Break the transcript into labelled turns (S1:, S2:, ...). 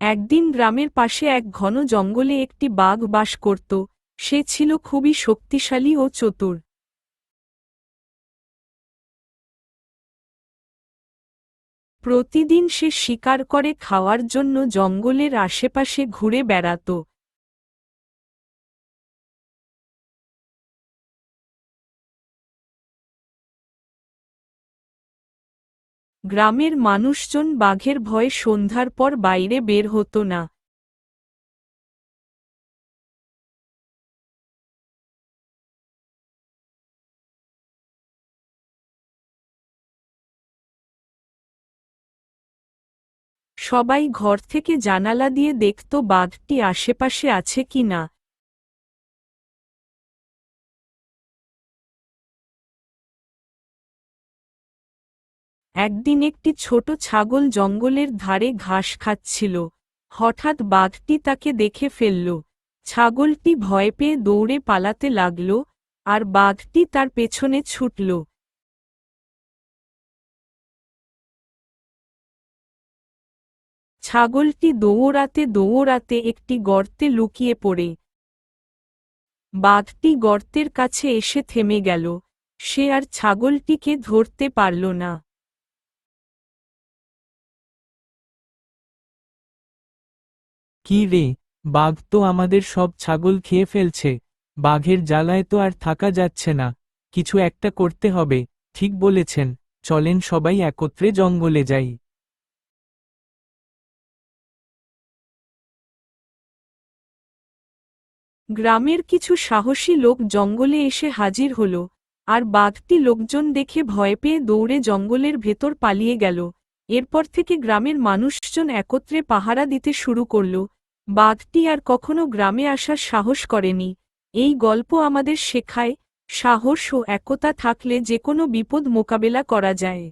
S1: একদিন গ্রামের পাশে এক ঘন জঙ্গলে একটি বাঘ বাস করত। সে ছিল খুবই শক্তিশালী ও চতুর। প্রতিদিন সে শিকার করে খাওয়ার জন্য জঙ্গলের আশেপাশে ঘুরে বেড়াত। গ্রামের মানুষজন বাঘের ভয়ে সন্ধ্যার পর বাইরে বের হতো না। সবাই ঘর থেকে জানালা দিয়ে দেখত বাঘটি আশেপাশে আছে কি না। একদিন একটি ছোট ছাগল জঙ্গলের ধারে ঘাস খাচ্ছিল। হঠাৎ বাঘটি তাকে দেখে ফেলল। ছাগলটি ভয় পেয়ে দৌড়ে পালাতে লাগল, আর বাঘটি তার পেছনে ছুটল। ছাগলটি দৌড়াতে দৌড়াতে একটি গর্তে লুকিয়ে পড়ে। বাঘটি গর্তের কাছে এসে থেমে গেল। সে আর ছাগলটিকে ধরতে পারল না।
S2: কি রে, বাঘ তো আমাদের সব ছাগল খেয়ে ফেলছে। বাঘের জ্বালায় তো আর থাকা যাচ্ছে না। কিছু একটা করতে হবে। ঠিক বলেছেন, চলেন সবাই একত্রে জঙ্গলে যাই।
S1: গ্রামের কিছু সাহসী লোক জঙ্গলে এসে হাজির হল, আর বাঘটি লোকজন দেখে ভয় পেয়ে দৌড়ে জঙ্গলের ভেতর পালিয়ে গেল। এরপর থেকে গ্রামের মানুষজন একত্রে পাহারা দিতে শুরু করল। বাঘটি আর কখনো গ্রামে আসার সাহস করেনি। এই গল্প আমাদের শেখায়, সাহস ও একতা থাকলে যে কোনো বিপদ মোকাবেলা করা যায়।